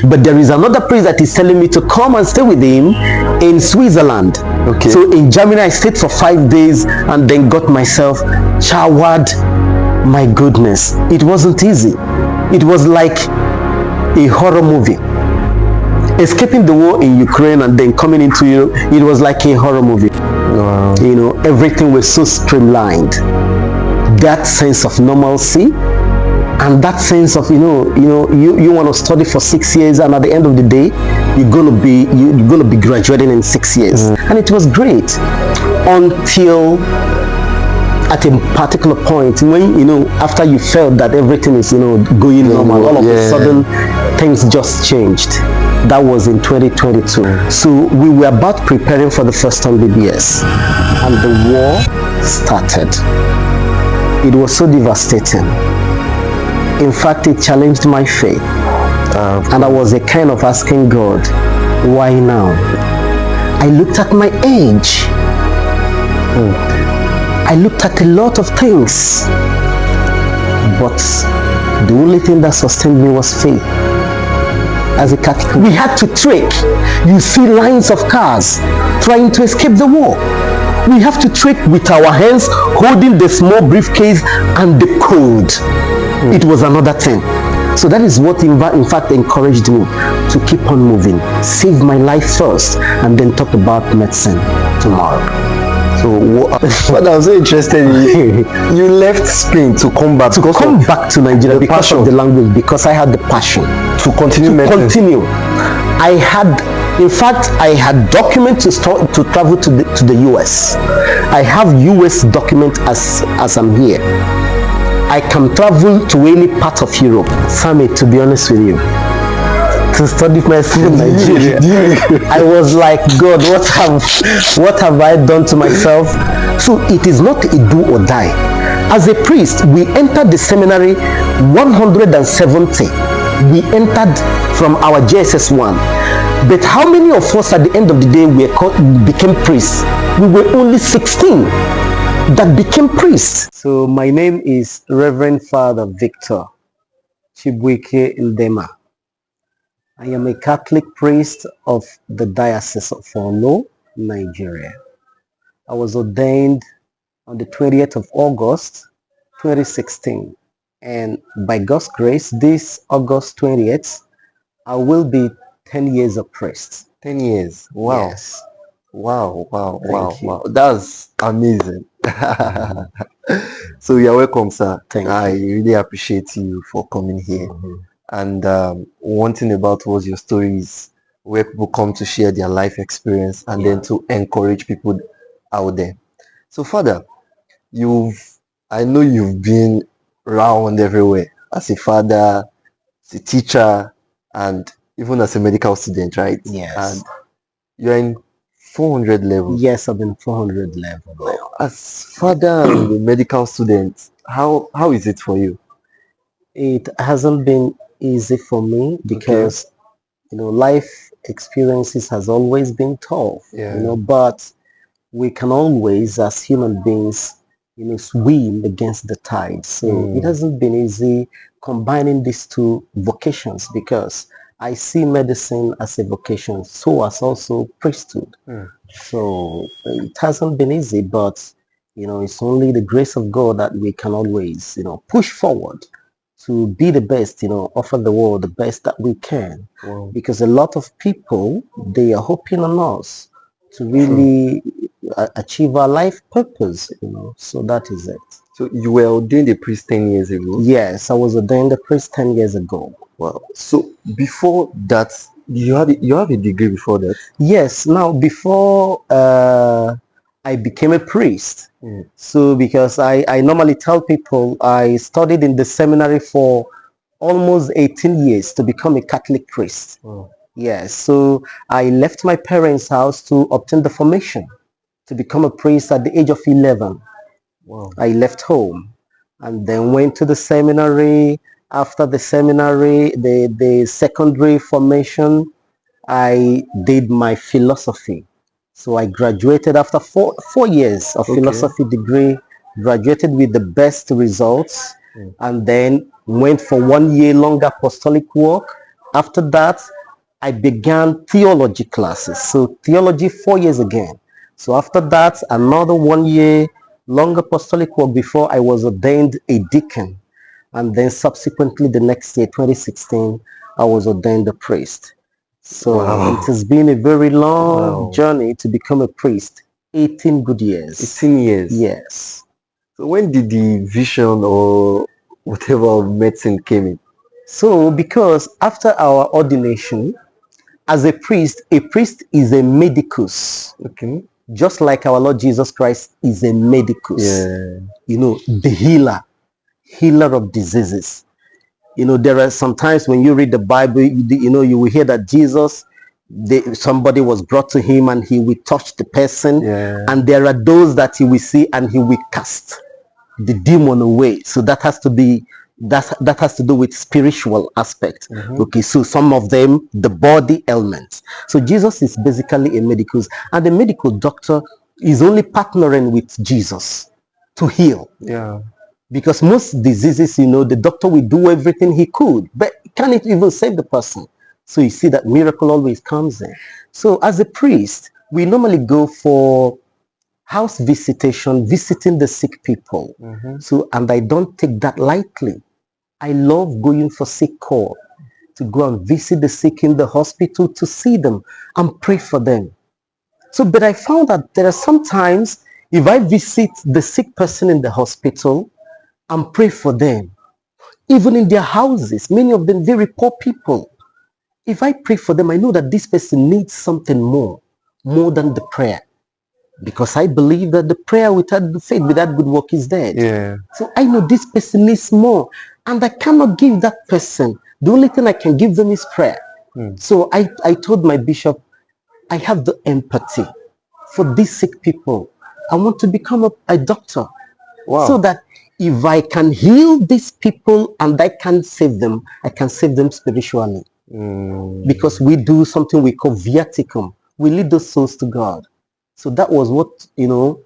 But there is another priest that is telling me to come and stay with him in Switzerland. Okay. So in Germany, I stayed for 5 days and then got myself showered. My goodness, it wasn't easy. It was like a horror movie. Escaping the war in Ukraine and then coming into Europe, it was like a horror movie. Wow. You know, everything was so streamlined. That sense of normalcy and that sense of, you want to study for 6 years, and at the end of the day, you're gonna be graduating in 6 years. And it was great until at a particular point when, after you felt that everything is, going normal, all of a sudden things just changed. That was in 2022. So we were about preparing for the first time BBS, and the war started. It was so devastating. In fact, it challenged my faith. And I was a kind of asking God, why now? I looked at my age. I looked at a lot of things. But the only thing that sustained me was faith. As a Catholic, we had to trek. You see lines of cars trying to escape the war. We have to trek with our hands holding the small briefcase and the code. It was another thing. So that is what in fact encouraged me to keep on moving, save my life first, and then talk about medicine tomorrow. So what I was so interested in, you left Spain to come back to Nigeria because of the language, because I had the passion to continue medicine. In fact, I had documents to travel to the US. I have US document as I'm here. I can travel to any part of Europe. Sammy, to be honest with you, to study medicine in Nigeria, I was like, God, what have I done to myself? So it is not a do or die. As a priest, we entered the seminary 170. We entered from our JSS 1. But how many of us at the end of the day became priests? We were only 16 that became priests. So my name is Reverend Father Victor Chibuike Ndema. I am a Catholic priest of the Diocese of Orlo, Nigeria. I was ordained on the 20th of August, 2016. And by God's grace, this August 20th, I will be 10 years of priest. 10 years. Wow. Yes. Wow. That's amazing. So you're welcome, sir. Thank you. I really appreciate you for coming here. And one thing about what your story is, where people come to share their life experience and then to encourage people out there. So Father, I know you've been around everywhere as a father, as a teacher, and even as a medical student, right? Yes. And you're in 400 level. Yes, I've been 400 level. As father and a medical student, how is it for you? It hasn't been easy for me because life experiences has always been tough. But we can always, as human beings, swim against the tide. So it hasn't been easy combining these two vocations, because I see medicine as a vocation, so as also priesthood. So it hasn't been easy, but it's only the grace of God that we can always push forward to be the best, offer the world the best that we can. Because a lot of people, they are hoping on us to really achieve our life purpose, so that is it. So you were ordained a priest 10 years ago? Yes, I was ordained a priest 10 years ago. Wow. So before that, you have a degree before that? Yes. Now, before I became a priest, so because I normally tell people I studied in the seminary for almost 18 years to become a Catholic priest. Yes. So I left my parents' house to obtain the formation to become a priest at the age of 11. I left home and then went to the seminary. After the seminary, the secondary formation, I did my philosophy. So I graduated after four years of philosophy degree, graduated with the best results, and then went for 1 year long apostolic work After that, I began theology classes. So theology 4 years again. So after that, another 1 year long apostolic work before I was ordained a deacon. And then subsequently the next year, 2016, I was ordained a priest. So Wow. it has been a very long Wow. journey to become a priest. 18 good years. 18 years. Yes. So when did the vision or whatever of medicine came in? So because after our ordination, as a priest is a medicus. Okay. Just like our Lord Jesus Christ is a medicus. Yeah. You know, the healer of diseases. You know, there are sometimes when you read the Bible, you will hear that Jesus, somebody was brought to him and he will touch the person. Yeah. And there are those that he will see and he will cast the demon away. So that has to be that has to do with spiritual aspect. Okay, so some of them the body ailments. So Jesus is basically a medical, and the medical doctor is only partnering with Jesus to heal. Yeah. Because most diseases, you know, the doctor will do everything he could, but can it even save the person? So you see that miracle always comes in. So as a priest, we normally go for house visitation, visiting the sick people. So, and I don't take that lightly. I love going for sick call, to go and visit the sick in the hospital, to see them and pray for them. So, but I found that there are sometimes, if I visit the sick person in the hospital and pray for them, even in their houses, many of them very poor people, if I pray for them, I know that this person needs something more than the prayer. Because I believe that the prayer without the faith, without good work is dead. Yeah. So I know this person needs more. And I cannot give that person. The only thing I can give them is prayer. So I told my bishop, I have the empathy for these sick people. I want to become a doctor. Wow. So that if I can heal these people and I can save them, I can save them spiritually. Because we do something we call viaticum. We lead those souls to God. So that was what, you know,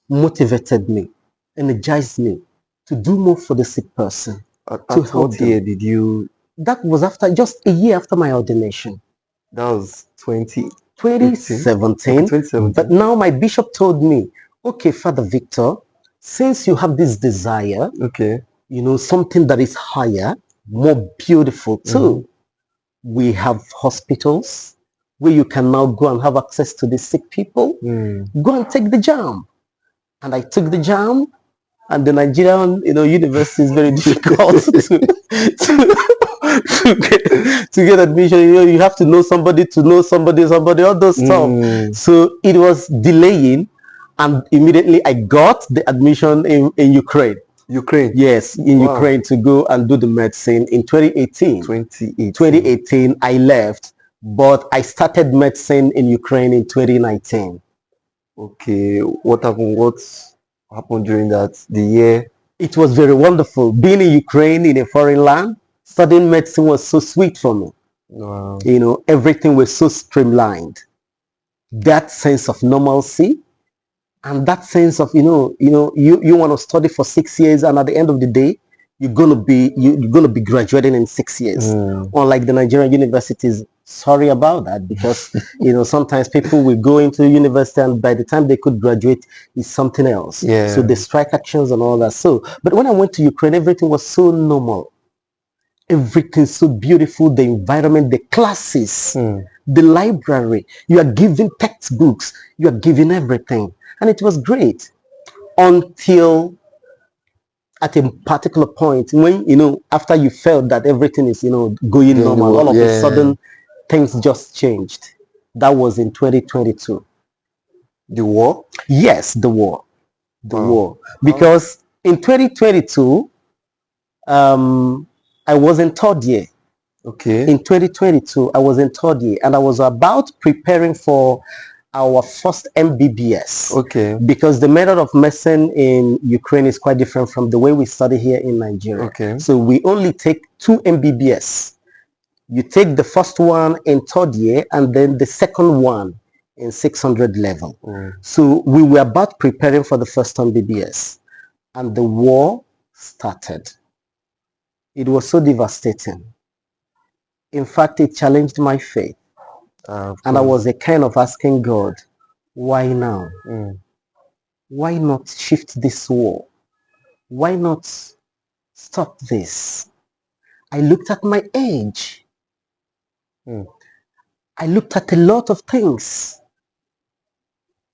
motivated me, energized me to do more for the sick person. At what year did you? That was after just a year after my ordination. That was 2017. 2017. But now my bishop told me, okay, Father Victor, since you have this desire, okay, you know, something that is higher, more beautiful too, we have hospitals where you can now go and have access to the sick people. Go and take the JAM. And I took the JAM, and the Nigerian, you know, university is very difficult to get admission. You know, you have to know somebody, all those stuff. So it was delaying, and immediately I got the admission in Ukraine. Ukraine? Yes, in Ukraine, to go and do the medicine in 2018. 2018, I left, but I started medicine in Ukraine in 2019. Okay, what happened during the year? It was very wonderful. Being in Ukraine, in a foreign land, studying medicine was so sweet for me. Wow. You know, everything was so streamlined. That sense of normalcy, and that sense of, you want to study for 6 years, and at the end of the day, you're gonna be graduating in 6 years. Unlike the Nigerian universities, sorry about that, because you know, sometimes people will go into university and by the time they could graduate is something else. Yeah. So the strike actions and all that. So, but when I went to Ukraine, everything was so normal. Everything so beautiful, the environment, the classes, the library. You are given textbooks, you are given everything. And it was great until at a particular point when, you know, after you felt that everything is, you know, going normal, all of a sudden things just changed. That was in 2022. The war? Yes, the war. The war. Because in 2022, I was in third year. Okay. In 2022, I was in third year, and I was about preparing for our first MBBS. Okay. Because the method of medicine in Ukraine is quite different from the way we study here in Nigeria. Okay. So we only take 2 MBBS. You take the first one in third year, and then the second one in 600 level. So we were about preparing for the first MBBS, and the war started. It was so devastating. In fact, it challenged my faith. And I was a kind of asking God, why now? Why not shift this war? Why not stop this? I looked at my age. I looked at a lot of things.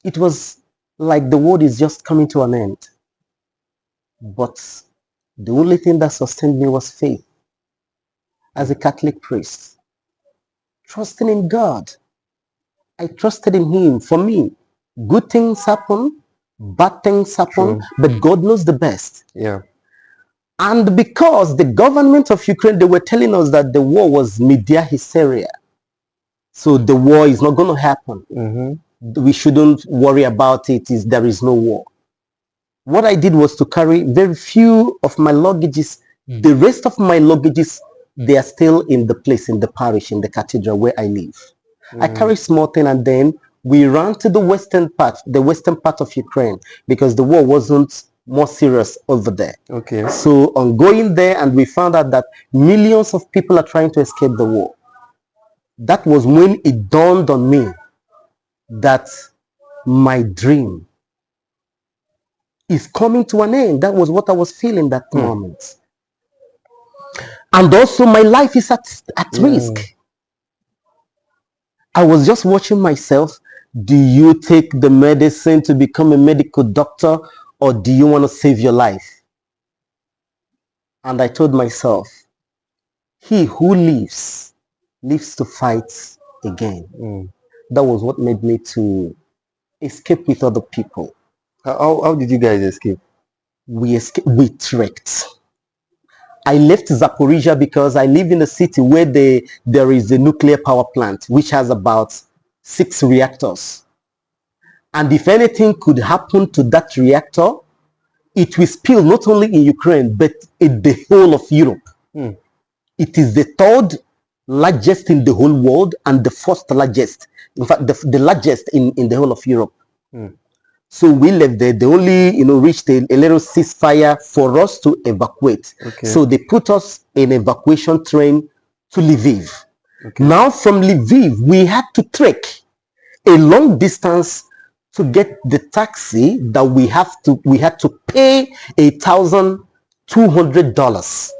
It was like the world is just coming to an end. But the only thing that sustained me was faith. As a Catholic priest, trusting in God. I trusted in Him. For me, good things happen, bad things happen, but God knows the best. Yeah. And because the government of Ukraine, they were telling us that the war was media hysteria. So the war is not going to happen. We shouldn't worry about it. There is no war. What I did was to carry very few of my luggages. The rest of my luggages, they are still in the place, in the parish, in the cathedral where I live. I carry small thing, and then we ran to the western part of Ukraine, because the war wasn't more serious over there. Okay. So on going there, and we found out that millions of people are trying to escape the war. That was when it dawned on me that my dream is coming to an end. That was what I was feeling that moment. And also my life is at risk. I was just watching myself. Do you take the medicine to become a medical doctor, or do you want to save your life? And I told myself, he who lives to fight again. That was what made me to escape with other people. How did you guys escape? We trekked. I left Zaporizhia because I live in a city where there is a nuclear power plant which has about 6 reactors. And if anything could happen to that reactor, it will spill not only in Ukraine, but in the whole of Europe. It is the 3rd largest in the whole world and the 1st largest. In fact, the largest in the whole of Europe. So we left there. They only, reached a little ceasefire for us to evacuate. Okay. So they put us in evacuation train to Lviv. Okay. Now from Lviv, we had to trek a long distance to get the taxi that we had to pay $1,200,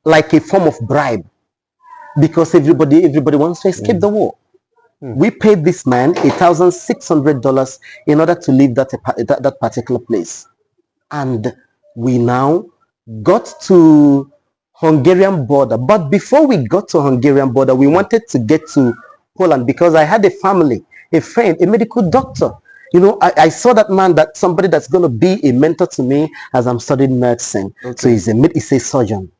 like a form of bribe, because everybody wants to escape the war. We paid this man $1,600 in order to leave that particular place. And we now got to Hungarian border. But before we got to Hungarian border, we wanted to get to Poland, because I had a family, a friend, a medical doctor. I saw that man, that somebody that's going to be a mentor to me as I'm studying medicine. Okay. So he's a surgeon,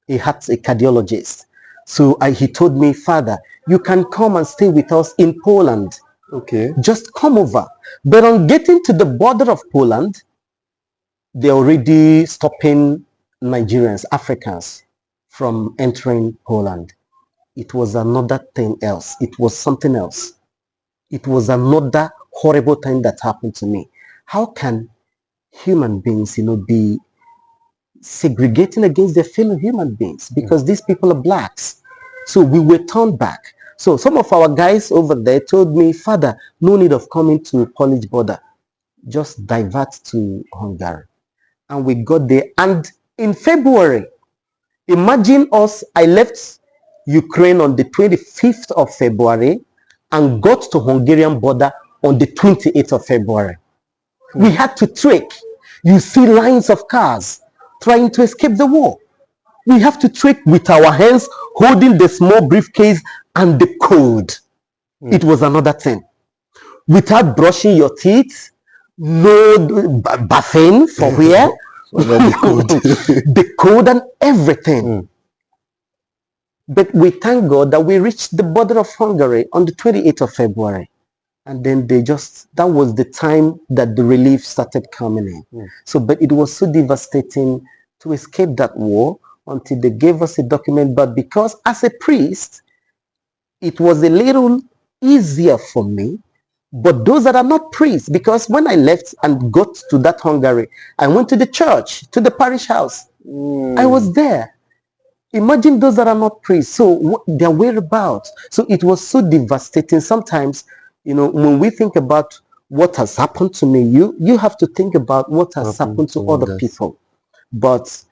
a cardiologist. So he told me, Father, you can come and stay with us in Poland. Okay. Just come over. But on getting to the border of Poland, they're already stopping Nigerians, Africans, from entering Poland. It was another thing else. It was something else. It was another horrible thing that happened to me. How can human beings, be segregating against their fellow human beings? Because these people are blacks. So we were turned back. So some of our guys over there told me, Father, no need of coming to Polish border. Just divert to Hungary. And we got there. And in February, imagine us, I left Ukraine on the 25th of February and got to Hungarian border on the 28th of February. We had to trek. You see lines of cars trying to escape the war. We have to trek with our hands holding the small briefcase and the code. It was another thing. Without brushing your teeth, no bathing for where? The code and everything. But we thank God that we reached the border of Hungary on the 28th of February. And then that was the time that the relief started coming in. So, but it was so devastating to escape that war until they gave us a document. But because as a priest, it was a little easier for me. But those that are not priests, because when I left and got to that Hungary, I went to the church, to the parish house. I was there. Imagine those that are not priests. So their whereabouts. So it was so devastating. Sometimes, when we think about what has happened to me, you have to think about what has happened to other people. But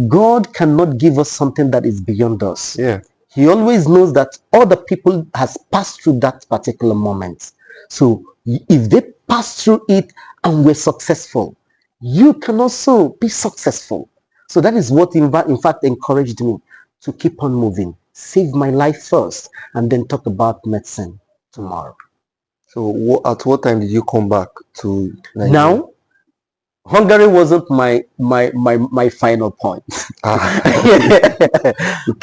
God cannot give us something that is beyond us. Yeah. He always knows that other people has passed through that particular moment. So if they pass through it and were successful, you can also be successful. So that is what in fact encouraged me to keep on moving, save my life first, and then talk about medicine tomorrow. So at what time did you come back to Nigeria? Now, Hungary wasn't my final point. I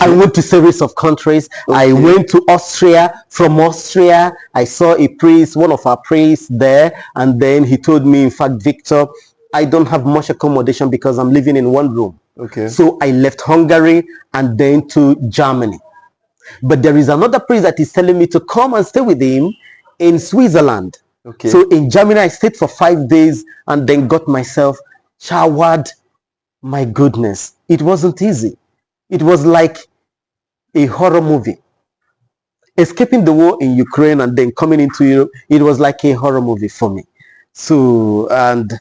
went to series of countries. Okay. I went to Austria. From Austria, I saw a priest, one of our priests there, and then he told me, in fact, Victor, I don't have much accommodation because I'm living in one room. Okay. So I left Hungary and then to Germany. But there is another priest that is telling me to come and stay with him in Switzerland. Okay. So in Germany, I stayed for 5 days and then got myself showered. My goodness, it wasn't easy. It was like a horror movie. Escaping the war in Ukraine and then coming into Europe, it was like a horror movie for me. So, and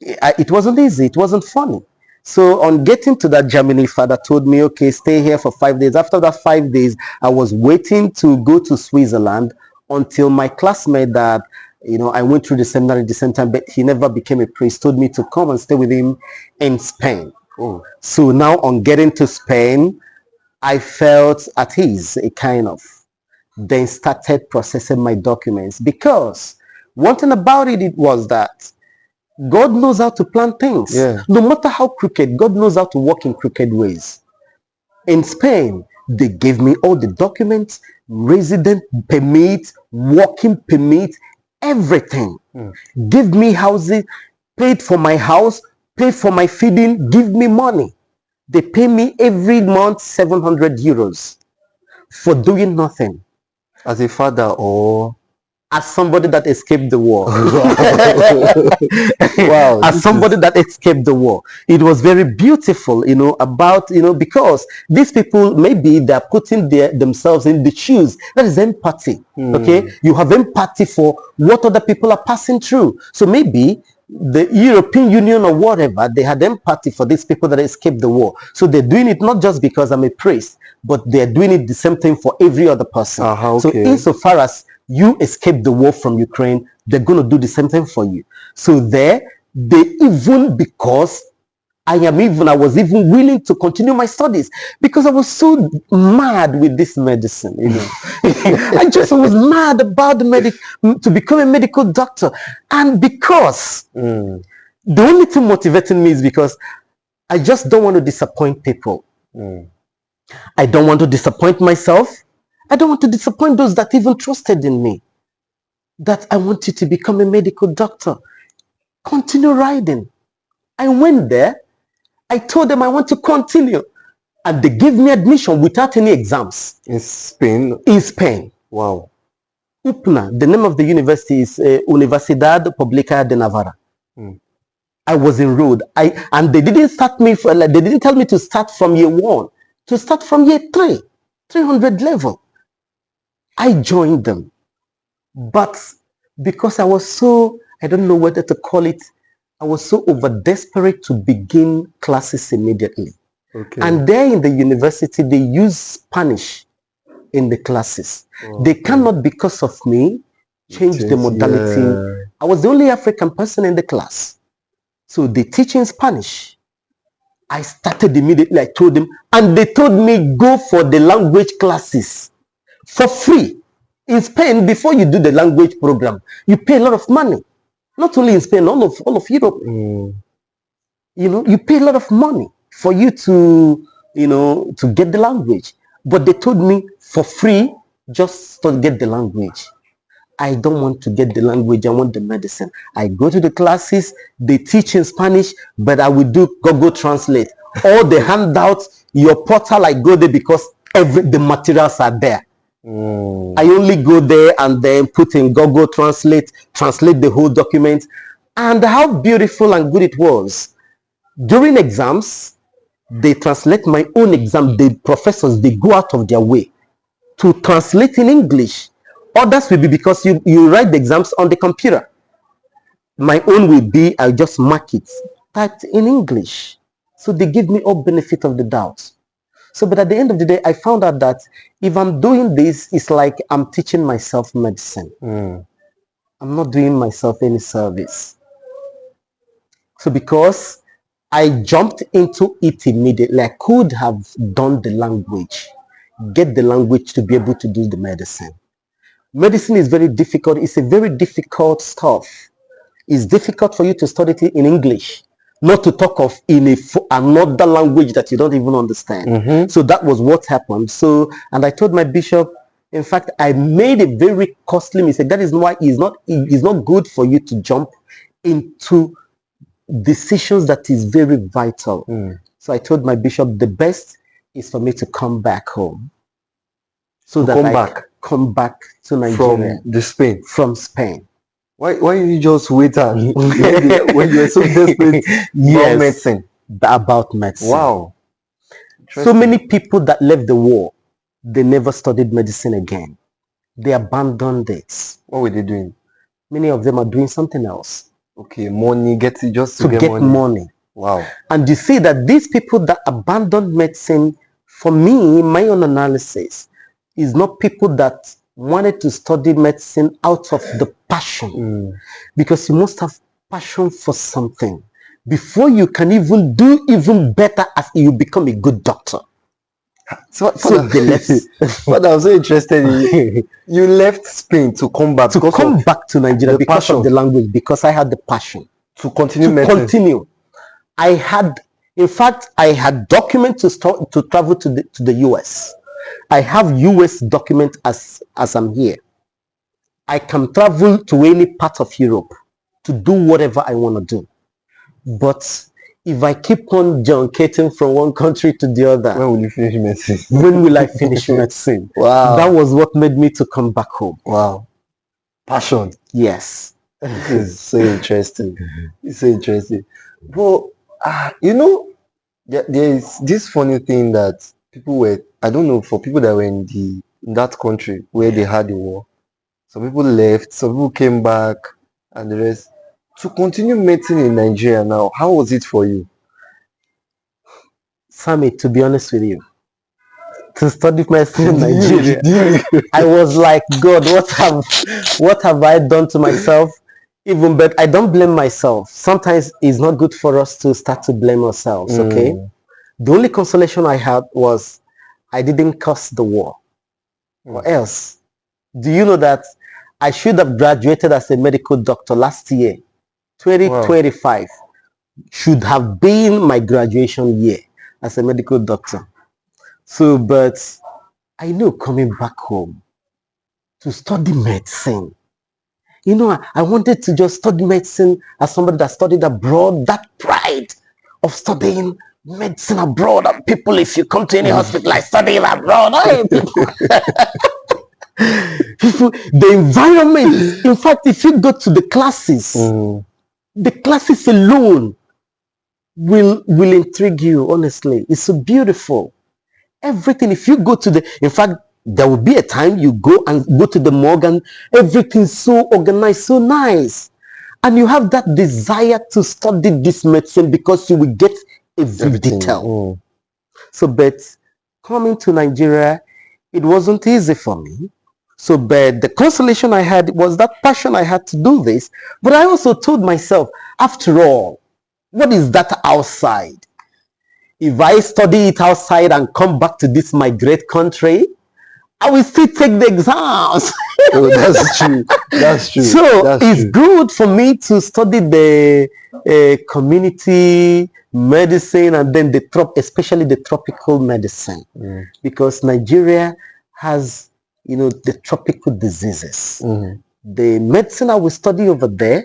it wasn't easy. It wasn't funny. So on getting to that Germany, father told me, okay, stay here for 5 days. After that 5 days, I was waiting to go to Switzerland until my classmate that, I went through the seminary at the same time, but he never became a priest, told me to come and stay with him in Spain. Oh. So now on getting to Spain, I felt at ease, a kind of. Then started processing my documents, because one thing about it was that God knows how to plan things. Yeah. No matter how crooked, God knows how to work in crooked ways. In Spain, they gave me all the documents, resident permit, working permit, everything. Give me housing, paid for my house, paid for my feeding, give me money. They pay me every month 700 euros for doing nothing. As a father or as somebody that escaped the war. Wow. As somebody that escaped the war. It was very beautiful, because these people, maybe they're putting themselves in the shoes. That is empathy. Okay? You have empathy for what other people are passing through. So maybe the European Union or whatever, they had empathy for these people that escaped the war. So they're doing it not just because I'm a priest, but they're doing it the same thing for every other person. Okay. So insofar as you escape the war from Ukraine, they're going to do the same thing for you. So they even, because I was even willing to continue my studies, because I was so mad with this medicine, I just was mad about to become a medical doctor. And because the only thing motivating me is because I just don't want to disappoint people. I don't want to disappoint myself. I don't want to disappoint those that even trusted in me. That I want you to become a medical doctor. Continue riding. I went there. I told them I want to continue. And they gave me admission without any exams. In Spain? In Spain. Wow. UPNA, the name of the university is Universidad Pública de Navarra. I was enrolled. And they didn't start me, they didn't tell me to start from year 1. To start from year 3, 300 level. I joined them, but because I was so, I don't know whether to call it, I was so over desperate to begin classes immediately. Okay. And there in the university, they use Spanish in the classes. They cannot, because of me, change the modality. Yeah. I was the only African person in the class. So they teach in Spanish. I started immediately, I told them, and they told me, go for the language classes. For free. In Spain, before you do the language program, you pay a lot of money. Not only in Spain, all of Europe. You pay a lot of money for you to, to get the language. But they told me for free, just to get the language. I don't want to get the language, I want the medicine. I go to the classes, they teach in Spanish, but I will do Google Translate. All the handouts, your portal, I go there because the materials are there. I only go there and then put in Google translate the whole document. And how beautiful and good it was. During exams, they translate my own exam. The professors, they go out of their way to translate in English. Others will be because you write the exams on the computer. My own will be, I'll just mark it typed in English. So they give me all benefit of the doubt. So, but at the end of the day, I found out that if I'm doing this, it's like I'm teaching myself medicine. I'm not doing myself any service. So because I jumped into it immediately, I could have done the language, get the language to be able to do the medicine. Medicine is very difficult. It's a very difficult stuff. It's difficult for you to study it in English, not to talk of in another language that you don't even understand. So that was what happened. So, and I told my bishop, in fact, I made a very costly mistake. That is why it's not good for you to jump into decisions that is very vital. So I told my bishop the best is for me to come back home, so that I come back to Nigeria from Spain. Why you just wait and when you're so desperate about medicine? About medicine. Wow. So many people that left the war, they never studied medicine again. They abandoned it. What were they doing? Many of them are doing something else. Okay, money, to get money. Wow. And you see that these people that abandoned medicine, for me, my own analysis, is not people that wanted to study medicine out of the passion. Because you must have passion for something before you can even do even better as you become a good doctor. So they left. But I was so interested in you left Spain to come back to Nigeria because of the language, because I had the passion to continue medicine. I had documents to travel to the US. I have US document as I'm here. I can travel to any part of Europe to do whatever I want to do. But if I keep on junketing from one country to the other, when will you finish medicine? When will I finish medicine? Wow. That was what made me to come back home. Wow. Passion. Yes. This is so interesting. It's so interesting. But you know, there is this funny thing that people were, I don't know, for people that were in that country where they had the war, some people left, some people came back, and the rest. To continue medicine in Nigeria now, how was it for you? Sammy, to be honest with you, to study medicine in Nigeria, I was like, God, what have I done to myself? Even but I don't blame myself. Sometimes it's not good for us to start to blame ourselves, okay? The only consolation I had was I didn't cause the war. Or else, do you know that I should have graduated as a medical doctor last year? 2025 should have been my graduation year as a medical doctor. So, but I know coming back home to study medicine, you know, I wanted to just study medicine as somebody that studied abroad. That pride of studying medicine abroad, and people, if you come to any hospital, I study abroad. People, the environment, in fact, if you go to the classes, the classes alone will intrigue you, honestly. It's so beautiful. Everything, if you go to in fact, there will be a time you go to the morgue and everything's so organized, so nice. And you have that desire to study this medicine because you will get every detail. So, but coming to Nigeria, it wasn't easy for me. So, but the consolation I had was that passion I had to do this. But I also told myself, after all, what is that outside? If I study it outside and come back to this my great country, I will still take the exams. Oh, that's true. That's true. So it's good for me to study the community medicine and then especially the tropical medicine, because Nigeria has, you know, the tropical diseases. The medicine I will study over there,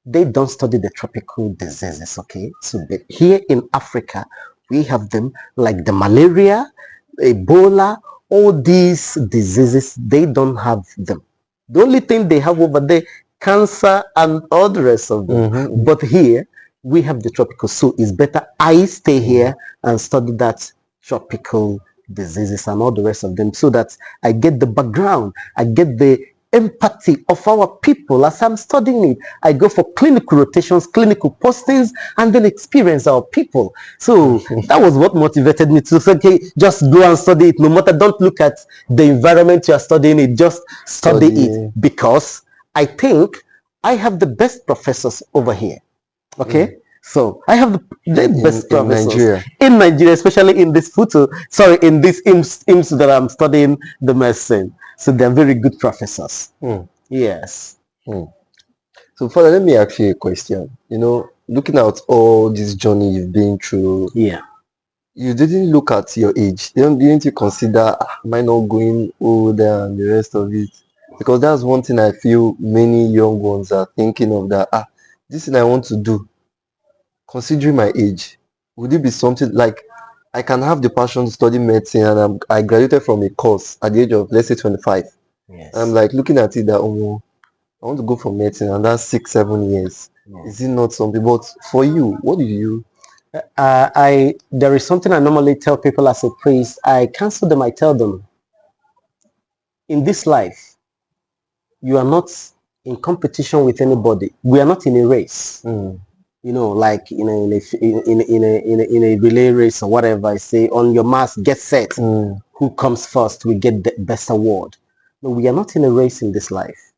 they don't study the tropical diseases, okay? So but here in Africa, we have them like the malaria, Ebola, all these diseases, they don't have them. The only thing they have over there, cancer and all the rest of them. But here, We have the tropical, so it's better I stay here and study that tropical diseases and all the rest of them, so that I get the background, I get the empathy of our people as I'm studying it. I go for clinical rotations, clinical postings, and then experience our people. So that was what motivated me to say, okay, just go and study it. No matter, don't look at the environment you are studying it, just study it, because I think I have the best professors over here. Okay, so I have the best professors in Nigeria, especially in this in this IMS that I'm studying the medicine. So they're very good professors. Yes. So Father, let me ask you a question. You know, looking at all this journey you've been through, you didn't look at your age. Didn't you consider, am I not going older and the rest of it? Because that's one thing I feel many young ones are thinking of, that this thing I want to do, considering my age, would it be something like I can have the passion to study medicine, and I graduated from a course at the age of, let's say, 25. Yes. I'm like looking at it that, oh, I want to go for medicine, and that's 6-7 years. Is it not something? But for you, what did you? There is something I normally tell people as a priest. I counsel them. I tell them, in this life, you are not in competition with anybody. We are not in a race. You know, like in a relay race or whatever. I say, on your marks, get set. Who comes first will get the best award. No, we are not in a race in this life.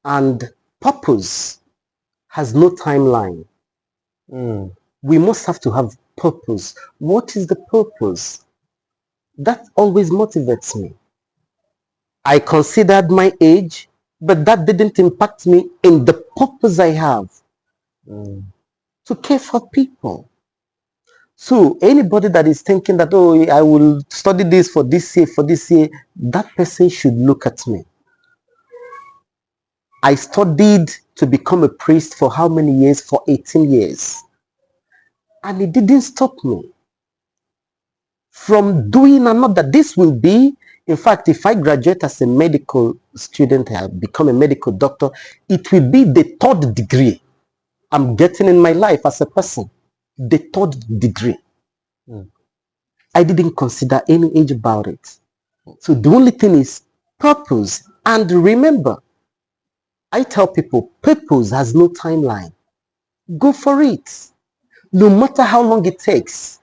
And purpose has no timeline. We must have to have purpose. What is the purpose? That always motivates me. I considered my age, but that didn't impact me in the purpose I have. To care for people. So anybody that is thinking that, oh, I will study this for this year, that person should look at me. I studied to become a priest for how many years? For 18 years. And it didn't stop me from doing another. This will be, in fact, if I graduate as a medical student, I become a medical doctor, it will be the 3rd degree I'm getting in my life as a person. The 3rd degree. I didn't consider any age about it. So the only thing is purpose. And remember, I tell people, purpose has no timeline. Go for it. No matter how long it takes,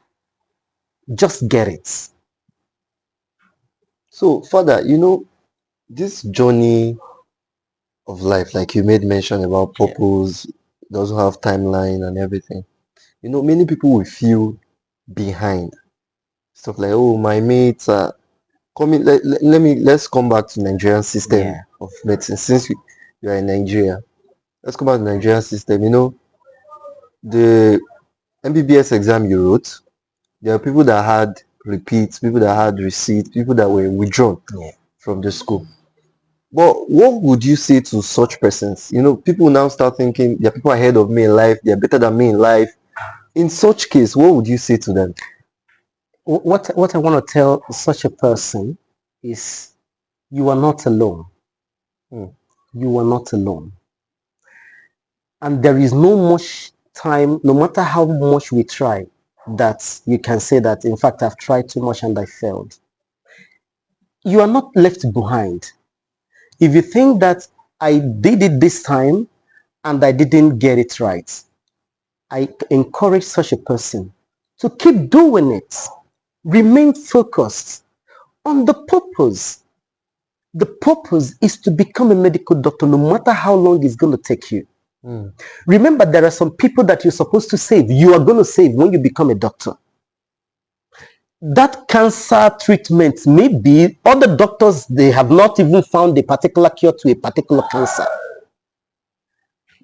just get it. So, Father, you know, this journey of life, like you made mention about purpose, doesn't have timeline and everything. You know, many people will feel behind. Stuff like, oh, my mates are coming. Let's come back to Nigerian system of medicine. Since you are in Nigeria, let's come back to the Nigerian system. You know, the MBBS exam you wrote, there are people that had repeats, people that had receipts, people that were withdrawn from the school. But what would you say to such persons? You know, people now start thinking there are people ahead of me in life, they're better than me in life. In such case, what would you say to them? What I want to tell such a person is, you are not alone. You are not alone. And there is no much time, no matter how much we try, that you can say that, in fact, I've tried too much and I failed. You are not left behind. If you think that I did it this time and I didn't get it right, I encourage such a person to keep doing it. Remain focused on the purpose. The purpose is to become a medical doctor, no matter how long it's going to take you. Remember, there are some people that you're supposed to save. You are going to save when you become a doctor. That cancer treatment, maybe other doctors, they have not even found a particular cure to a particular cancer.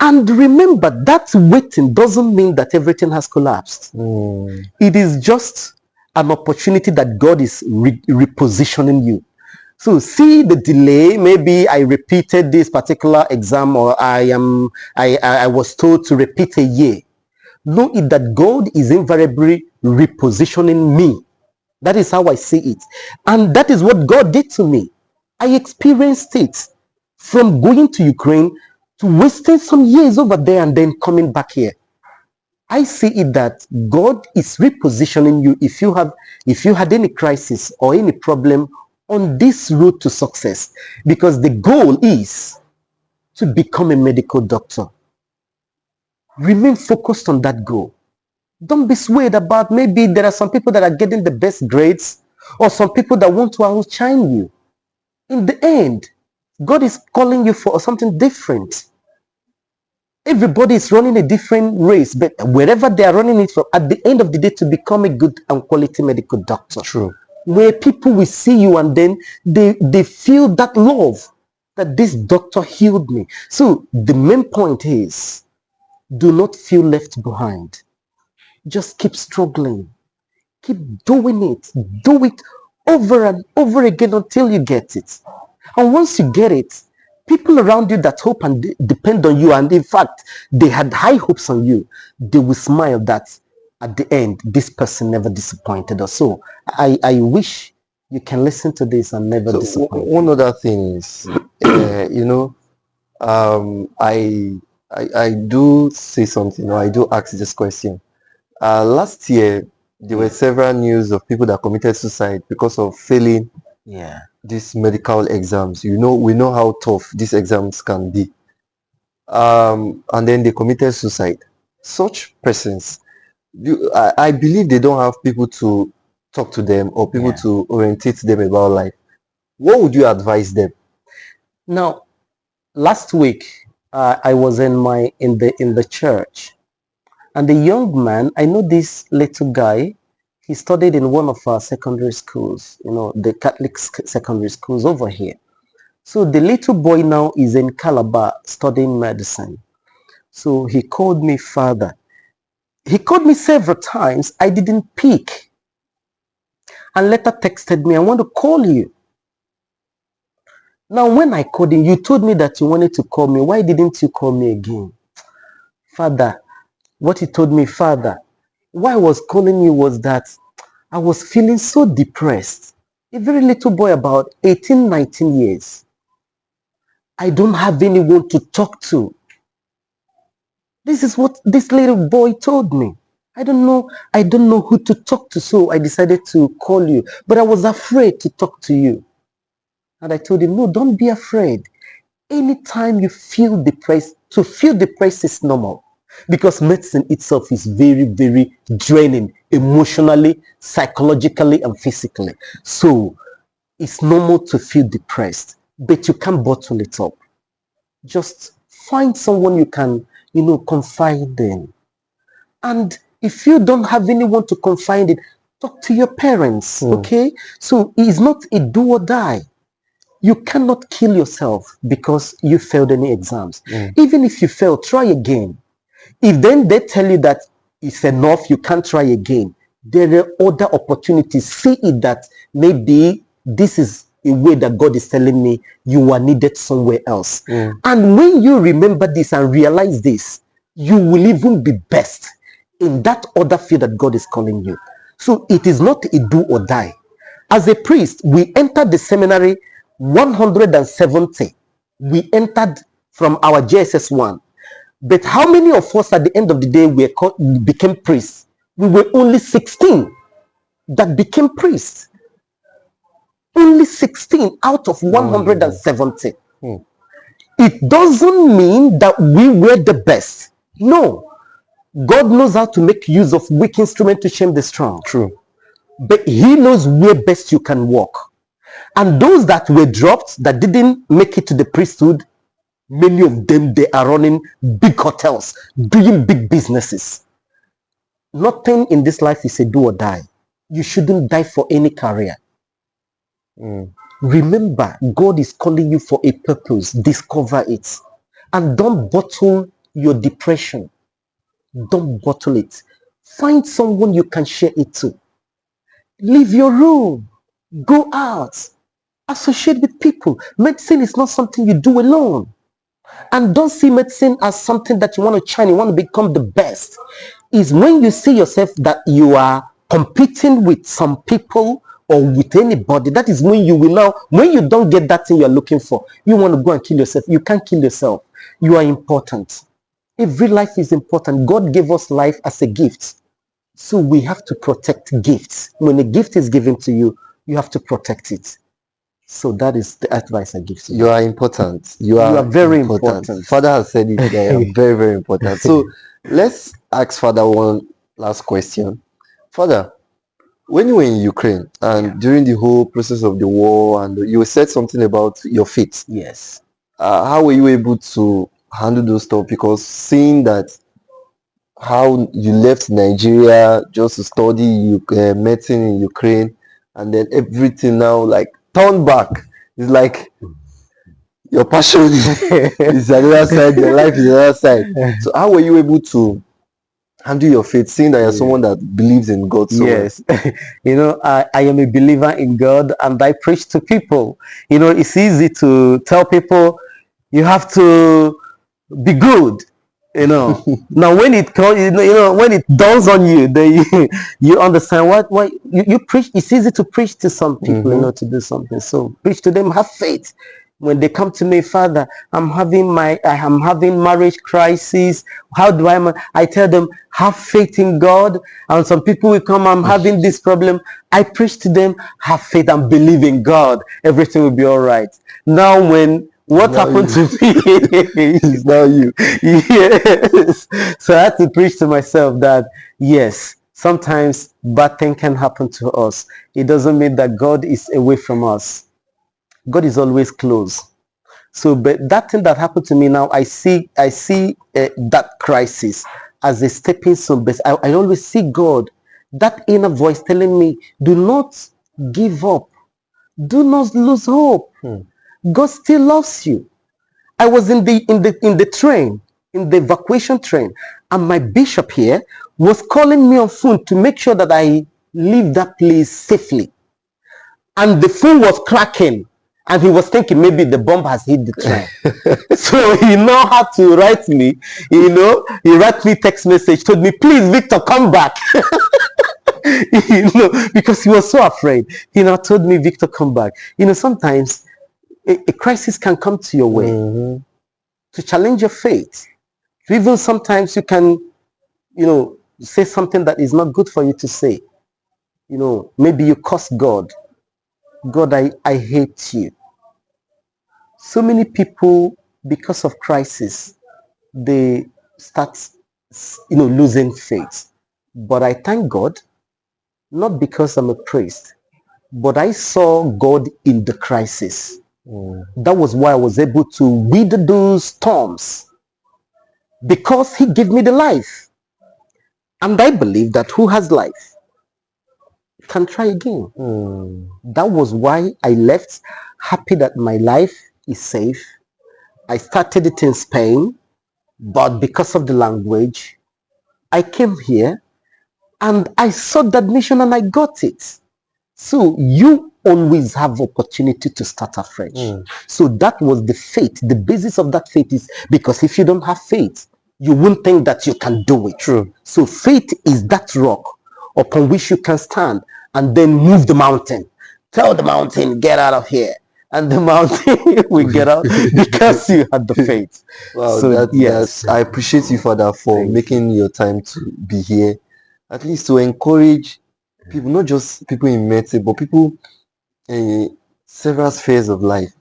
And remember, that waiting doesn't mean that everything has collapsed. It is just an opportunity that God is repositioning you. So see the delay. Maybe I repeated this particular exam, or I was told to repeat a year. Know it that God is invariably repositioning me. That is how I see it. And that is what God did to me. I experienced it, from going to Ukraine to wasting some years over there and then coming back here. I see it that God is repositioning you if you had any crisis or any problem on this road to success, because the goal is to become a medical doctor. Remain focused on that goal. Don't be swayed about maybe there are some people that are getting the best grades or some people that want to outshine you. In the end, God is calling you for something different. Everybody is running a different race, but wherever they are running it from, at the end of the day, to become a good and quality medical doctor. True. Where people will see you and then they feel that love that this doctor healed me. So the main point is, do not feel left behind. Just keep struggling. Keep doing it. Do it over and over again until you get it. And once you get it, people around you that hope and depend on you, and in fact, they had high hopes on you, they will smile that at the end, this person never disappointed us. So I wish you can listen to this and never disappoint. One other thing is, you know, I do say something, or I do ask this question. Last year, there were several news of people that committed suicide because of failing these medical exams. You know, we know how tough these exams can be. And then they committed suicide. Such persons, I believe they don't have people to talk to them or people to orientate them about life. What would you advise them? Now, last week I was in the church, and the young man, I know this little guy. He studied in one of our secondary schools, you know, the Catholic secondary schools over here. So the little boy now is in Calabar studying medicine. So he called me father. He called me several times. I didn't pick. And later texted me, I want to call you. Now, when I called him, you told me that you wanted to call me. Why didn't you call me again? Father, what he told me, father, why I was calling you was that I was feeling so depressed. A very little boy, about 18, 19 years. I don't have anyone to talk to. This is what this little boy told me. I don't know who to talk to, so I decided to call you. But I was afraid to talk to you. And I told him, no, don't be afraid. Anytime you feel depressed, to feel depressed is normal. Because medicine itself is very, very draining emotionally, psychologically, and physically. So it's normal to feel depressed, but you can't bottle it up. Just find someone you can, confide in. And if you don't have anyone to confide in, talk to your parents, okay? So it's not a do or die. You cannot kill yourself because you failed any exams. Even if you fail, try again. If then they tell you that it's enough, you can't try again, there are other opportunities. See it that maybe this is a way that God is telling me you are needed somewhere else. And when you remember this and realize this, you will even be best in that other field that God is calling you. So it is not a do or die. As a priest, we entered the seminary 170. We entered from our JSS 1. But how many of us at the end of the day became priests? We were only 16 that became priests. Only 16 out of 170. It doesn't mean that we were the best. No. God knows how to make use of weak instruments to shame the strong. True. But he knows where best you can walk. And those that were dropped, that didn't make it to the priesthood, many of them, they are running big hotels, doing big businesses. Nothing in this life is a do or die. You shouldn't die for any career. Remember, God is calling you for a purpose. Discover it. And don't bottle your depression. Don't bottle it. Find someone you can share it to. Leave your room. Go out. Associate with people. Medicine is not something you do alone. And don't see medicine as something that you want to shine, you want to become the best. Is when you see yourself that you are competing with some people or with anybody, that is when you will now, when you don't get that thing you're looking for, you want to go and kill yourself. You can't kill yourself. You are important. Every life is important. God gave us life as a gift. So we have to protect gifts. When a gift is given to you, you have to protect it. So that is the advice I give to You are important. You are are very important. Father has said it. They are very, very important. So let's ask Father one last question. Father, when you were in Ukraine and during the whole process of the war, and you said something about your faith, Yes. how were you able to handle those stuff? Because seeing that how you left Nigeria just to study medicine in Ukraine, and then everything now like turned back. It's like your passion is another side, your life is another side. So how were you able to handle your faith, seeing that you're someone that believes in God so well? Yes. I am a believer in God and I preach to people. It's easy to tell people you have to be good. Now when it comes, when it dawns on you, then you understand what you preach. It's easy to preach to some people, to do something. So preach to them, have faith. When they come to me, Father, I am having marriage crisis. How do I tell them, have faith in God. And some people will come, I'm having this problem. I preach to them, have faith and believe in God. Everything will be all right. Now what happened to me is now you. Yes. So I had to preach to myself that yes, sometimes bad thing can happen to us. It doesn't mean that God is away from us. God is always close. So, but that thing that happened to me now, I see that crisis as a stepping stone. But I always see God, that inner voice telling me, do not give up. Do not lose hope. God still loves you. I was in the train, in the evacuation train, and my bishop here was calling me on phone to make sure that I leave that place safely. And the phone was cracking, and he was thinking maybe the bomb has hit the train. So he now had to write me, he wrote me text message, told me, please, Victor, come back. Because he was so afraid. He now told me, Victor, come back. Sometimes a crisis can come to your way to challenge your faith. Even sometimes you can, say something that is not good for you to say. Maybe you curse God. God, I hate you. So many people, because of crisis, they start, losing faith. But I thank God, not because I'm a priest, but I saw God in the crisis. That was why I was able to weather those storms, because he gave me the life. And I believe that who has life can try again. That was why I left, happy that my life is safe. I started it in Spain, but because of the language, I came here and I saw that mission and I got it. So you always have opportunity to start afresh. So that was the faith. The basis of that faith is because if you don't have faith, you won't think that you can do it. True. So faith is that rock upon which you can stand and then move the mountain. Tell the mountain, get out of here. And the mountain will get out because you had the faith. Wow, So yes, I appreciate you, Father, for Thank making your time to be here, at least to encourage people, not just people in medicine, but people in several spheres of life.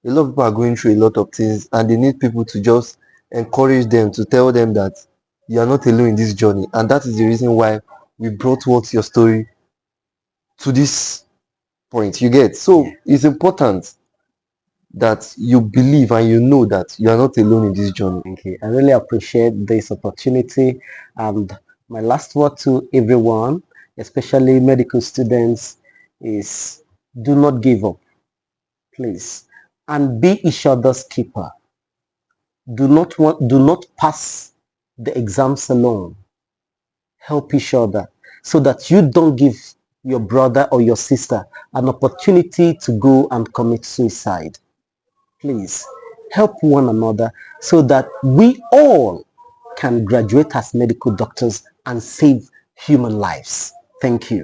A lot of people are going through a lot of things, and they need people to just encourage them, to tell them that you are not alone in this journey. And that is the reason why we brought What's Your Story to this point. You get? So it's important that you believe and you know that you are not alone in this journey. Thank you. I really appreciate this opportunity. And my last word to everyone, especially medical students, is do not give up, please, and be each other's keeper. Do not pass the exams alone. Help each other so that you don't give your brother or your sister an opportunity to go and commit suicide. Please help one another so that we all can graduate as medical doctors and save human lives. Thank you.